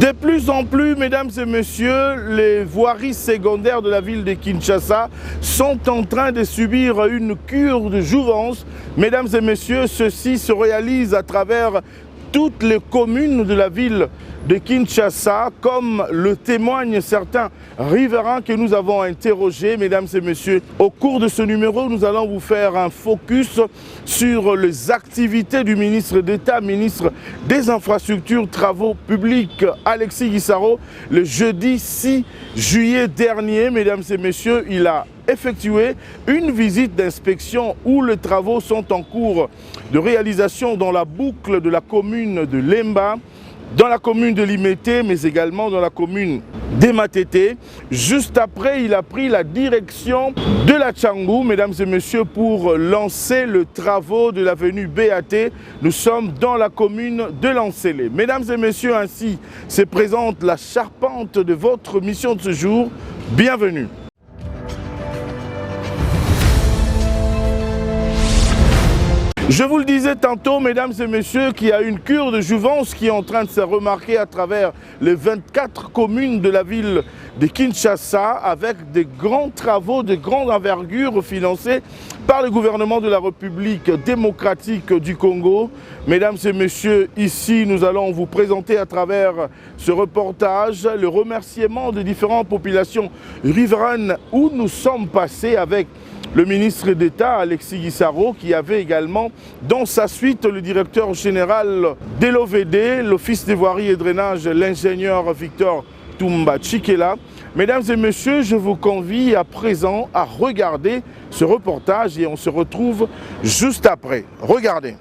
De plus en plus, mesdames et messieurs, les voiries secondaires de la ville de Kinshasa sont en train de subir une cure de jouvence. Mesdames et messieurs, ceci se réalise à travers toutes les communes de la ville de Kinshasa, comme le témoignent certains riverains que nous avons interrogés. Mesdames et messieurs, au cours de ce numéro, nous allons vous faire un focus sur les activités du ministre d'État, ministre des Infrastructures, Travaux Publics, Alexis Guissaro. Le jeudi 6 juillet dernier, mesdames et messieurs, il a effectué une visite d'inspection où les travaux sont en cours de réalisation dans la boucle de la commune de Lemba, dans la commune de Limete, mais également dans la commune d'Ematete. Juste après, il a pris la direction de la Tchangou, mesdames et messieurs, pour lancer le travaux de l'avenue BAT. Nous sommes dans la commune de Lancélé. Mesdames et messieurs, ainsi se présente la charpente de votre mission de ce jour. Bienvenue. Je vous le disais tantôt, mesdames et messieurs, qu'il y a une cure de jouvence qui est en train de se remarquer à travers les 24 communes de la ville de Kinshasa, avec des grands travaux de grande envergure financés par le gouvernement de la République démocratique du Congo. Mesdames et messieurs, ici nous allons vous présenter à travers ce reportage le remerciement de différentes populations riveraines où nous sommes passés avec le ministre d'État, Alexis Guissaro, qui avait également dans sa suite le directeur général de l'OVD, l'Office des voiries et drainage, l'ingénieur Victor Toumba Chikela. Mesdames et messieurs, je vous convie à présent à regarder ce reportage et on se retrouve juste après. Regardez.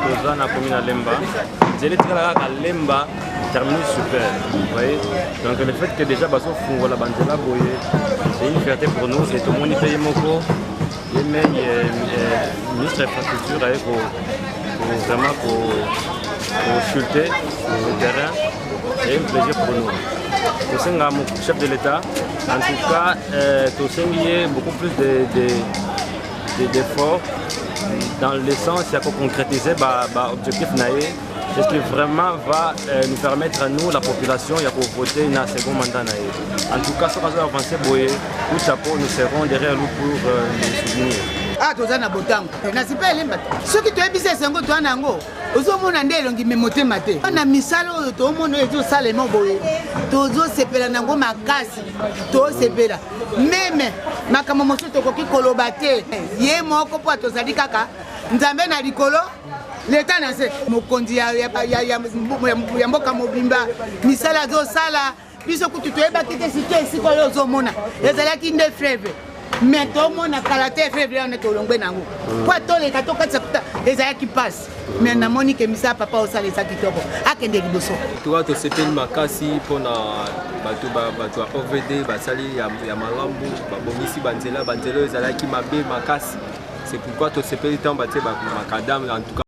toza na commune à Lemba. Nzela etikala kaka Lemba terminus super. Vous voyez? Donc le fait que déjà baso fungola banzela boye, c'est une fierté pour nous. C'est tout le monde paye moko. Et même ministre de l'infrastructure pour vraiment consulter le terrain. C'est un plaisir pour nous. Tosenga mon chef de l'État, en tout cas, Tosengi beaucoup plus d'efforts dans le sens il y a qu'on concrétiser l'objectif naïe. C'est ce qui vraiment va nous permettre à nous, la population, il y a pour voter un second mandat naïe. En tout cas, ce qu'on va avancer, tout chapeau, nous serons derrière nous pour les soutenir. Ah, tu as un bouton. Ce pas les ceux qui te disent c'est un go, tu as un go. Aux hommes, on a des gens qui me motivent maté. On a mis ça, tout le monde est tout salement boy. Tout le monde s'est payé dans ma casse. Tout s'est payé. Même, ma camomoso te coquille colobaté. Yé mon copain, tu as dit caca. Nous avons un ricolo. L'État n'a pas mokondi ya mboka mobimba misala zo sala biso kutu toyeba kite site esiko yo ozomona ezalaki nde fleuve mais tomona kala te fleuve ya neto longwe nango po toleka tokatisa kuta ezalaki passe mais namoni ke misa papa osala eza kitoko akende liboso toa tosepeli makasi mpona bato ya OVD basali ya malambu babomisi banzela oyo ezalaki mabe makasi. C'est pourquoi tosepeli ntango batie makadam en tout cas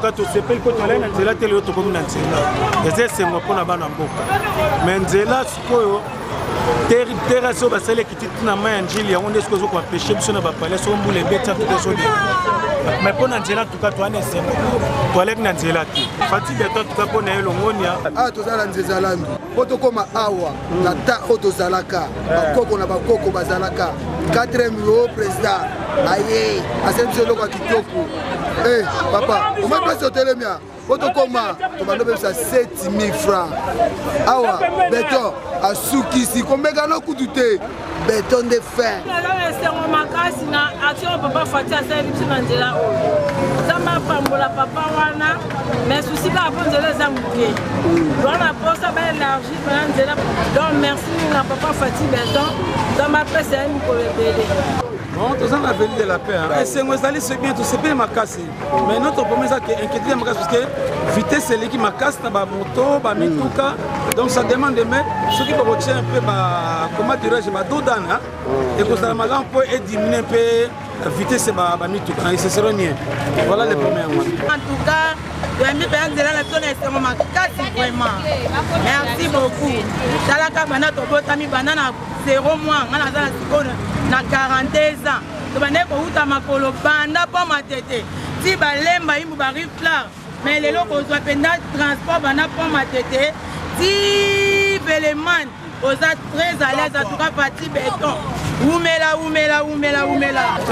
Quand on s'appelle pour aller dans Nzela, tu es là, tu comme dans Nzela. Et c'est moi pour la bande en boca. Mais Nzela, c'est quoi? Terre sur la salle qui est dans ma Angile, on est ce que je peux pêcher, sur la palais, sur le boulot, bête, tout mais pour Nzela, tout cas, tu as un essai. Tu as un Nzela. Fatigue, en tout cas, pour Naël, on y a. Ah, tu as un Nzela. Poto koma awa, la ta auto zalaka, bakoko na bakoko bazalaka, 4e président, aye, asensi loko kitoko. Eh, papa, on m'a pas sauté le mien. Poto koma, tu vas donner ça 7000 francs. Awa, béton, à Soukisi, combien de coups de thé? Béton de fer. Mais souci ka bon Nzela za muke. Dans la poste ba élargi pendant Nzela. Donc merci na papa Fati Béton. Dans ma presse c'est une colébélé. Bon, tous en la veille de la paix. Et c'est moi allez c'est bien tout c'est bien ma casse. Mais notre problème c'est que inquiéter ma casse parce que vitesse c'est qui ma casse na ba moto, ba mituka. Donc ça demande de mettre ceux qui peuvent retirer un peu ba comment dirais-je ba dodana et que ça magan peut diminuer un peu la vitesse c'est ba mituka. Et ce serait bien. Voilà les premiers mois. En tout cas, merci beaucoup. Talaka bana to botami banana 0 mois ngana za sikona na 42 ans. To bane ko uta makolo banda po matete. Ti balemba imbu bari flar. Mais lelo ko zo penda transport bana po matete. Ti Beleman oza très à l'aise en tout cas parti béton. Oumela.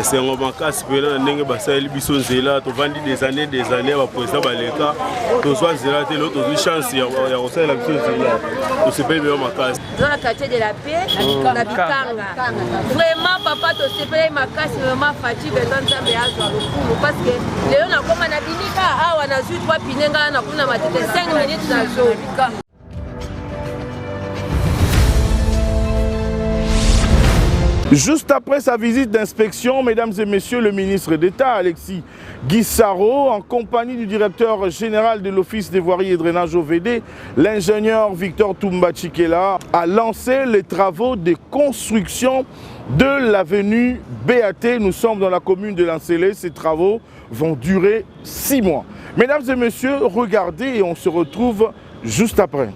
C'est un bancas pour la nengue basali biso Nzela to vandi des années ba président baleka to soit Nzela te l'autre chance ya ça la biso Nzela to se paye bien makas dans le quartier de la paix na Bikanga vraiment papa to se paye makas vraiment fatigue dans Nzambe azwa lokumu parce que leo na koma na binika awa na zui 3 pinenga na kuna matete 5 minutes na zo. Juste après sa visite d'inspection, mesdames et messieurs, le ministre d'État, Alexis Guissaro, en compagnie du directeur général de l'Office des voiries et drainage OVD, l'ingénieur Victor Toumba Chikela, a lancé les travaux de construction de l'avenue BAT. Nous sommes dans la commune de Lancélé. Ces travaux vont durer 6 mois. Mesdames et messieurs, regardez et on se retrouve juste après.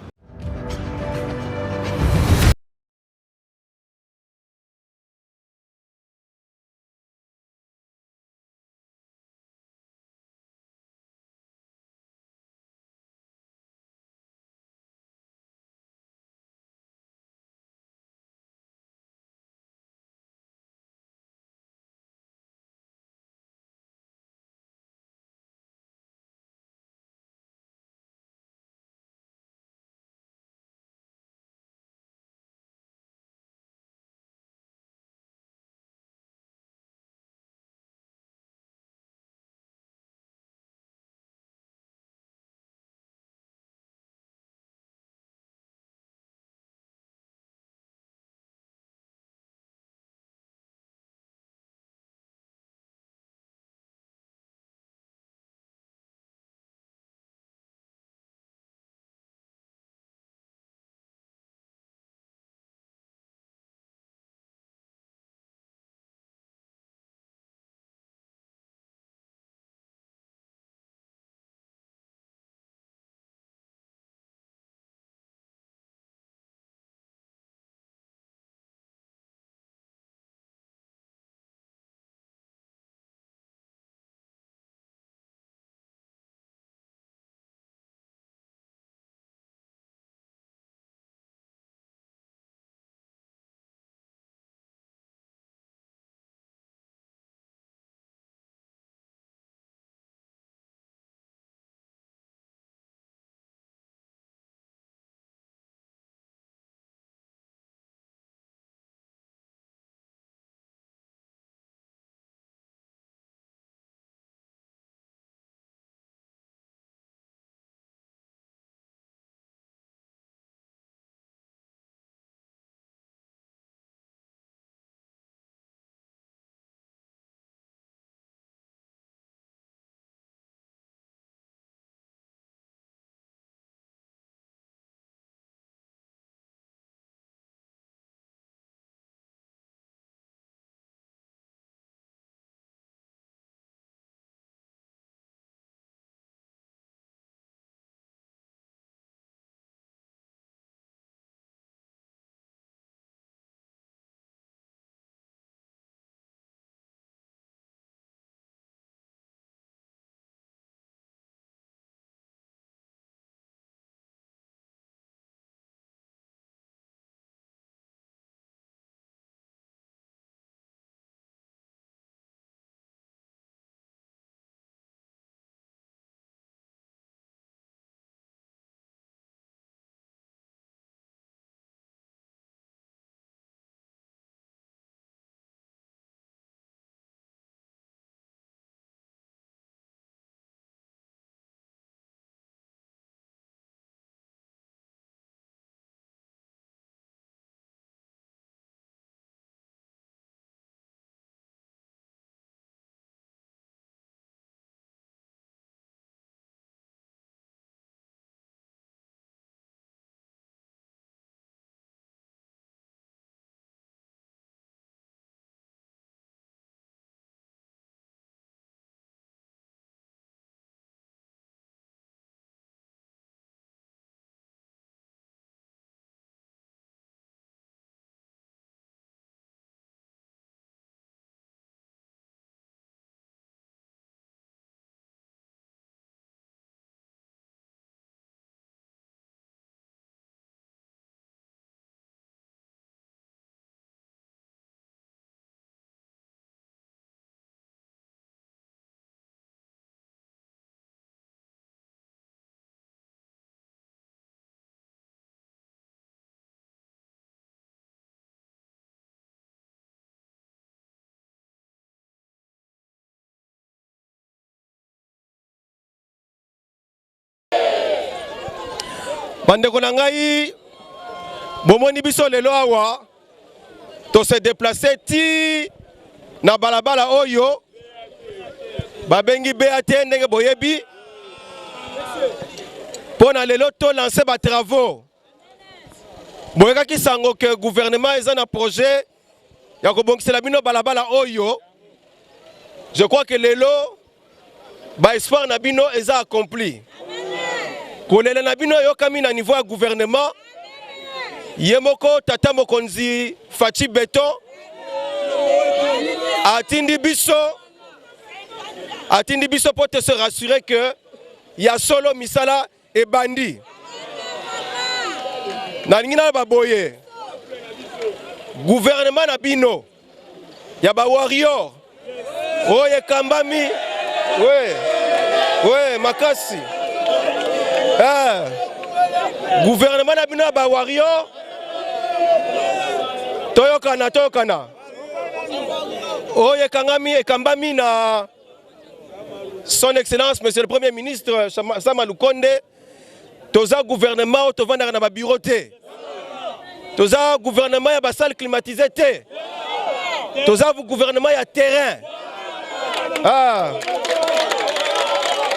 bandeko na ngai bomoni biso lelo awa to se déplacer ti na balabala oyo babengi BAT ndenge boyebi pona lelo to lancer ba travaux boyekaki sango ke gouvernement eza na projet ya kobongisela bino balabala oyo. Je crois que lelo ba espoir na bino eza accompli. Kolela na bino yokami na niveau ya gouvernement yemoko tata mokonzi Fachi Beton atindi biso pour te se rassurer que ya solo misala et bandi na ngina ba boye gouvernement na bino ya ba warrior oye kambami ouais makasi gouvernement na bino ya ba warrior toyokana oye kangami ekambami na son excellence monsieur le premier ministre Sama Lukonde. Toza gouvernement to vanda na ba bureau te. Toza gouvernement ya ba salle climatisée te. Toza gouvernement ya terrain.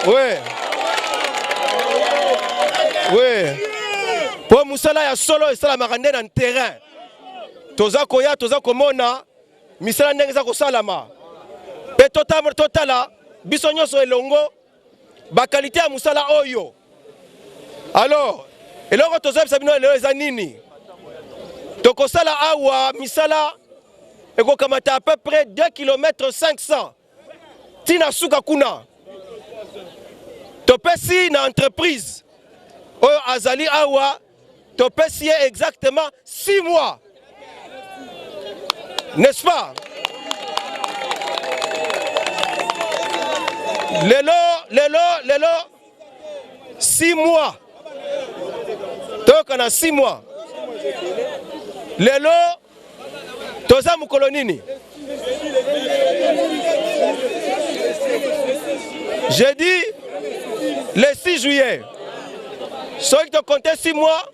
Ouais. Pour musala ya solo et sala marande na terrain. Toza koya toza komona misala ndenge za kosalama. Pe totala biso nyonso elongo ba qualité ya musala oyo. Alors, et là, on a nini. Tokosala awa misala eko kamata à peu près 2 km 500. Tina suka kuna. Topesi na entreprise. Oyo azali awa topesi exactement 6 mois. N'est-ce pas? Lelo 6 mois. Donc on a 6 mois. Lelo toza mukolo nini? J'ai dit le 6 juillet. Ceux qui te comptaient 6 mois,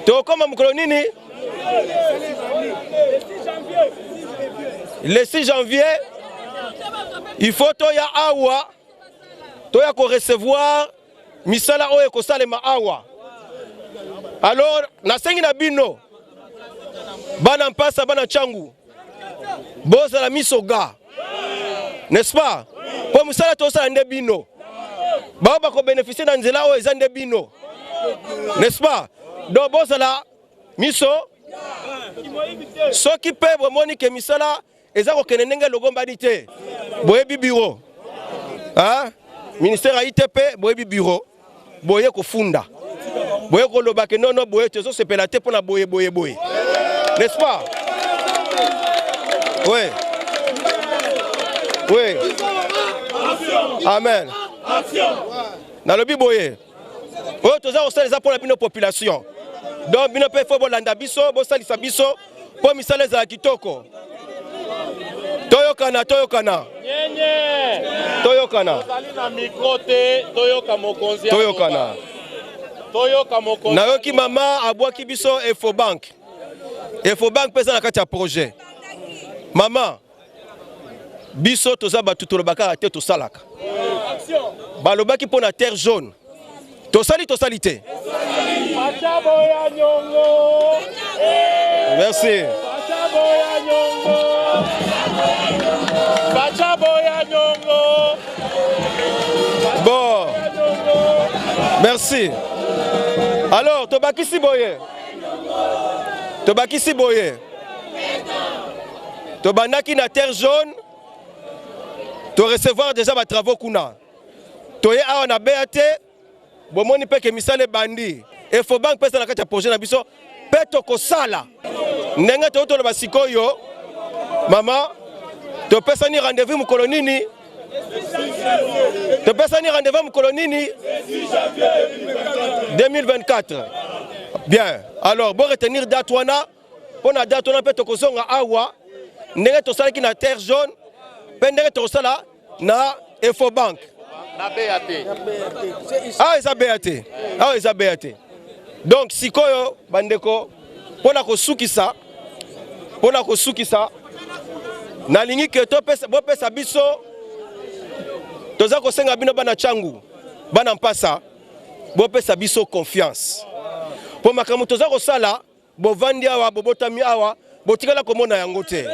tu as comme mukolo nini? Le 6 janvier, il faut toya awa, toya ko recevoir misala oye ko salema awa. Alors, na sengi na bino, bana mpasa bana changu, boza la misoga, n'est-ce pas? Pour misala to sa nde bino, ba ko bénéficier na nzela oye za nde bino, n'est-ce pas? Donc boza la miso, so qui peut moni ke misala eza ko kenenenge logomba dite, boyebi bureau, hein? Ministère à ITP, boyebi bureau, boye ko funda. Boye ko lobake non boye tezo se pelate pour la boye. N'est-ce pas? Oui. Amen. Na lobi boye. Oyo toza osala pour la bino population. Donc bino pe fo bolanda biso, bo salisa biso, po misala za kitoko. Toyokana. Toyokana. Nayoki mama abwaki biso Efobank. Efobank pesa na kati ya projet. Mama biso toza batu tolobaka te tosalaka. Balobaki pona terre jaune. Tosali te. Merci. Bon. Merci. Alors, Tobaki Siboye. Tobanaki na terre jaune. To recevoir déjà ma travaux kuna. Toye awa na BAT. Bomoni pe ke misale bandi. Efobank pesa na kati ya projet na biso. Peto ko sala. Nenga to na basikoyo. Mama, to pesa ni rendez-vous mu kolonini. Tu peux s'en rendez-vous à Mkolonini 2024. Bien. Alors, bon retenir date wana. Pour la date wana peut te kozonga awa. Ndenge to sala ki na terre jaune. Pendenge to sala na Efobank. Na BAT. Ah, ils a BAT. Donc sikoyo bandeko pona kosukisa nalingi ke bopesa biso toza kosenga bino bana changu bana mpasa bopesa biso confiance po makambo toza kosala bovandi awa bobotami awa botikala komona yango te,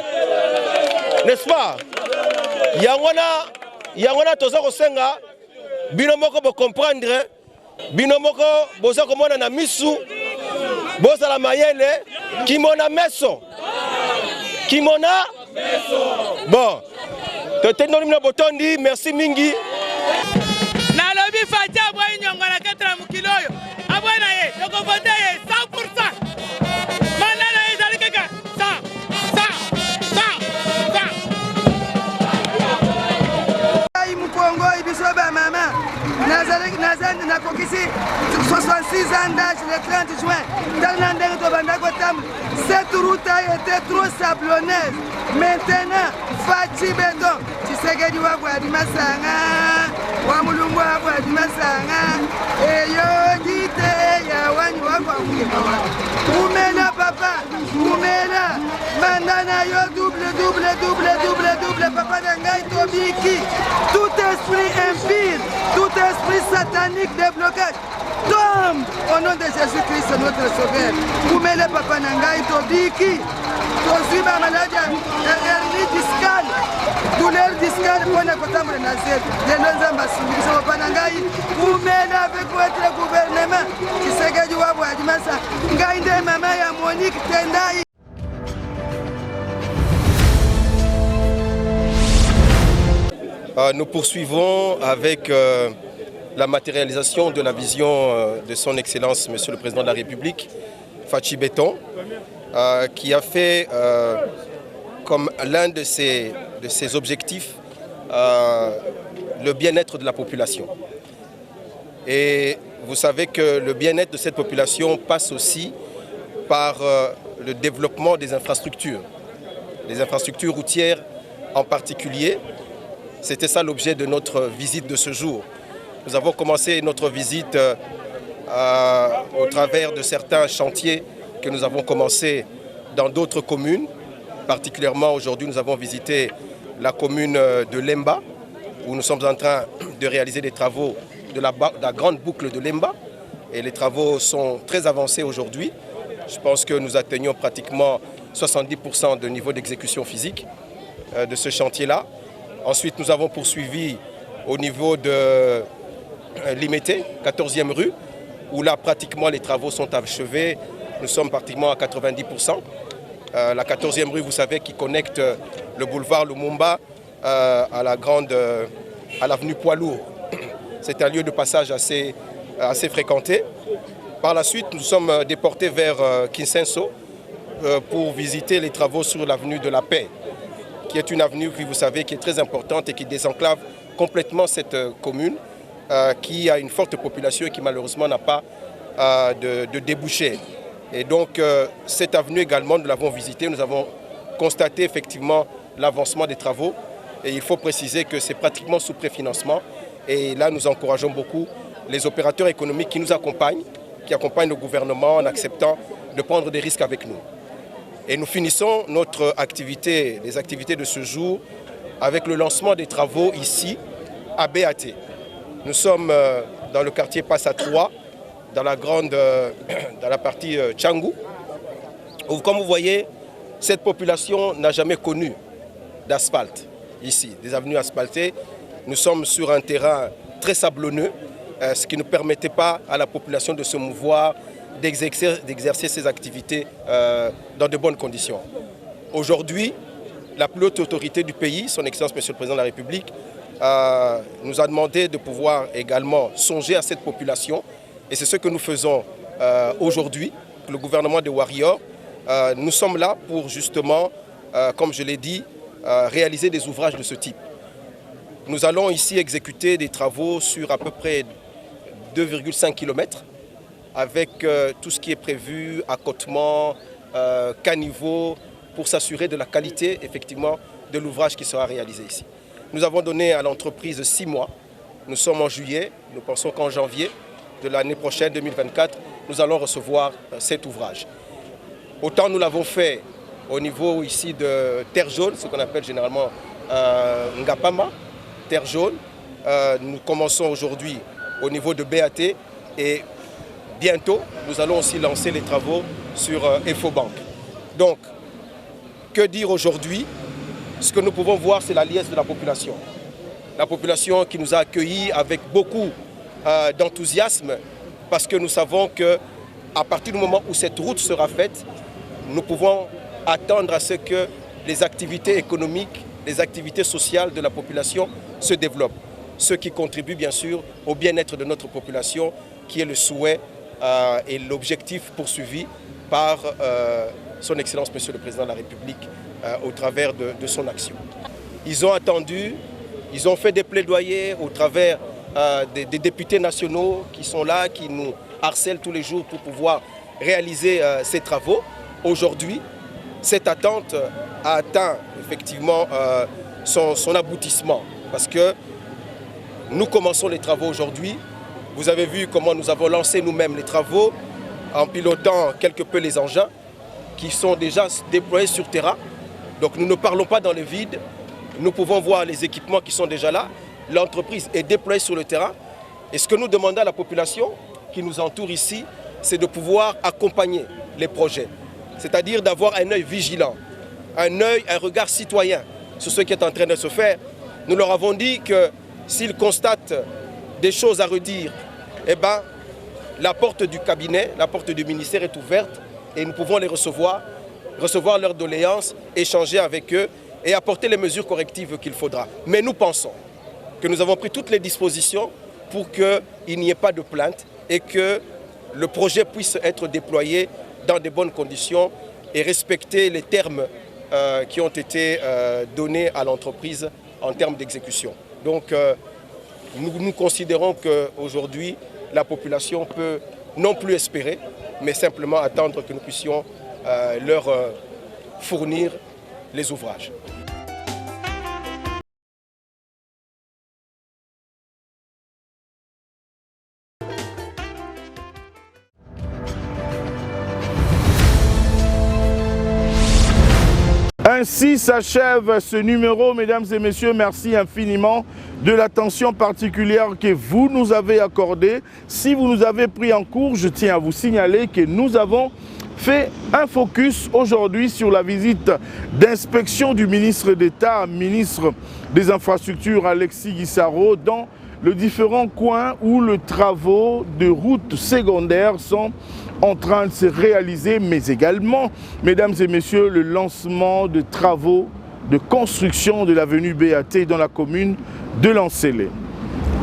n'est-ce pas? Yangona toza kosenga bino moko bo comprendre, bino moko boza komona na misu, boza la mayele kimona meso. Bon, totendo na botondi, merci mingi. Na lobi fatia boy nyonga na 4 mkiloyo. Abwana ye, toko vote ye 100%. Manana ye zali kaka. Sa. Ai mukongo ibiso ba mama. Nazali na kokisi 66 ans d'âge le 30 juin. Dans l'andeng to bandako tam. Cette route a été trop sablonneuse. Maintenant, Fachi Béton, Tshisekedi wa Dimasanga, wa Mulungu wa Dimasanga, et yo dite ya wani wa Umela papa, umela, mandana yo double, papa d'Angaï Tobiki, tout esprit impire, tout esprit satanique de blocage. Tombe au nom de Jésus-Christ, notre Sauveur. Umela papa d'Angaï Tobiki. Tozi ba maladie hernie discale, douleur discale pour ne pas tomber dans cette. Les gens basubiri so panangai, umena avec votre gouvernement. Tshisekedi wa Bwadimasa, ngai nde mama ya Monique Tendai. Nous poursuivons avec la matérialisation de la vision de son Excellence, Monsieur le Président de la République, Fachi Béton, qui a fait comme l'un de ses objectifs le bien-être de la population. Et vous savez que le bien-être de cette population passe aussi par le développement des infrastructures routières en particulier. C'était ça l'objet de notre visite de ce jour. Nous avons commencé notre visite au travers de certains chantiers que nous avons commencé dans d'autres communes. Particulièrement aujourd'hui, nous avons visité la commune de Lemba, où nous sommes en train de réaliser des travaux de la grande boucle de Lemba. Et les travaux sont très avancés aujourd'hui. Je pense que nous atteignons pratiquement 70% de niveau d'exécution physique de ce chantier-là. Ensuite, nous avons poursuivi au niveau de Limité, 14e rue, où là, pratiquement, les travaux sont achevés. Nous sommes pratiquement à 90%. La 14e rue, vous savez, qui connecte le boulevard Lumumba à l'avenue Poids-Lourd. C'est un lieu de passage assez fréquenté. Par la suite, nous sommes déportés vers Kinsenso pour visiter les travaux sur l'avenue de la Paix, qui est une avenue qui, vous savez, qui est très importante et qui désenclave complètement cette commune, qui a une forte population et qui malheureusement n'a pas de débouchés. Et donc cette avenue également, nous l'avons visitée, nous avons constaté effectivement l'avancement des travaux. Et il faut préciser que c'est pratiquement sous préfinancement. Et là, nous encourageons beaucoup les opérateurs économiques qui nous accompagnent, qui accompagnent le gouvernement en acceptant de prendre des risques avec nous. Et nous finissons notre activité, les activités de ce jour, avec le lancement des travaux ici à BAT. Nous sommes dans le quartier Passa 3, dans la partie Tchangou. Comme vous voyez, cette population n'a jamais connu d'asphalte ici, des avenues asphaltées. Nous sommes sur un terrain très sablonneux, ce qui ne permettait pas à la population de se mouvoir, d'exercer ses activités dans de bonnes conditions. Aujourd'hui, la plus haute autorité du pays, son Excellence Monsieur le Président de la République, nous a demandé de pouvoir également songer à cette population. Et c'est ce que nous faisons aujourd'hui, le gouvernement de Warrior. Nous sommes là pour justement, comme je l'ai dit, réaliser des ouvrages de ce type. Nous allons ici exécuter des travaux sur à peu près 2,5 km avec tout ce qui est prévu, accotement, caniveau, pour s'assurer de la qualité effectivement de l'ouvrage qui sera réalisé ici. Nous avons donné à l'entreprise 6 mois. Nous sommes en juillet, nous pensons qu'en janvier, de l'année prochaine, 2024, nous allons recevoir cet ouvrage. Autant nous l'avons fait au niveau ici de Terre Jaune, ce qu'on appelle généralement Ngapama, Terre Jaune. Nous commençons aujourd'hui au niveau de BAT et bientôt, nous allons aussi lancer les travaux sur Infobank. Donc, que dire aujourd'hui? Ce que nous pouvons voir, c'est la liesse de la population. La population qui nous a accueillis avec beaucoup d'enthousiasme parce que nous savons qu'à partir du moment où cette route sera faite, nous pouvons attendre à ce que les activités économiques, les activités sociales de la population se développent. Ce qui contribue bien sûr au bien-être de notre population, qui est le souhait et l'objectif poursuivi par son Excellence Monsieur le Président de la République au travers de son action. Ils ont attendu, ils ont fait des plaidoyers au travers des députés nationaux qui sont là, qui nous harcèlent tous les jours pour pouvoir réaliser ces travaux. Aujourd'hui, cette attente a atteint effectivement son aboutissement parce que nous commençons les travaux aujourd'hui. Vous avez vu comment nous avons lancé nous-mêmes les travaux en pilotant quelque peu les engins qui sont déjà déployés sur terrain. Donc nous ne parlons pas dans le vide. Nous pouvons voir les équipements qui sont déjà là. L'entreprise est déployée sur le terrain. Et ce que nous demandons à la population qui nous entoure ici, c'est de pouvoir accompagner les projets. C'est-à-dire d'avoir un œil vigilant, un regard citoyen sur ce qui est en train de se faire. Nous leur avons dit que s'ils constatent des choses à redire, eh ben, la porte du cabinet, la porte du ministère est ouverte et nous pouvons les recevoir leurs doléances, échanger avec eux et apporter les mesures correctives qu'il faudra. Mais nous pensons que nous avons pris toutes les dispositions pour qu'il n'y ait pas de plainte et que le projet puisse être déployé dans de bonnes conditions et respecter les termes qui ont été donnés à l'entreprise en termes d'exécution. Donc nous considérons qu'aujourd'hui, la population peut non plus espérer, mais simplement attendre que nous puissions leur fournir les ouvrages. Ainsi s'achève ce numéro, mesdames et messieurs. Merci infiniment de l'attention particulière que vous nous avez accordée. Si vous nous avez pris en cours, je tiens à vous signaler que nous avons fait un focus aujourd'hui sur la visite d'inspection du ministre d'État, ministre des Infrastructures Alexis Guissaro, dans les différents coins où les travaux de routes secondaires sont en train de se réaliser, mais également, mesdames et messieurs, le lancement de travaux de construction de l'avenue BAT dans la commune de Lancélé.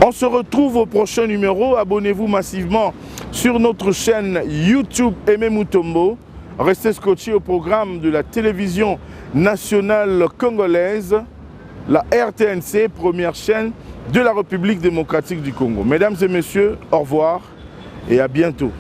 On se retrouve au prochain numéro. Abonnez-vous massivement sur notre chaîne YouTube Aimé Mutombo. Restez scotchés au programme de la télévision nationale congolaise, la RTNC, première chaîne de la République démocratique du Congo. Mesdames et messieurs, au revoir et à bientôt.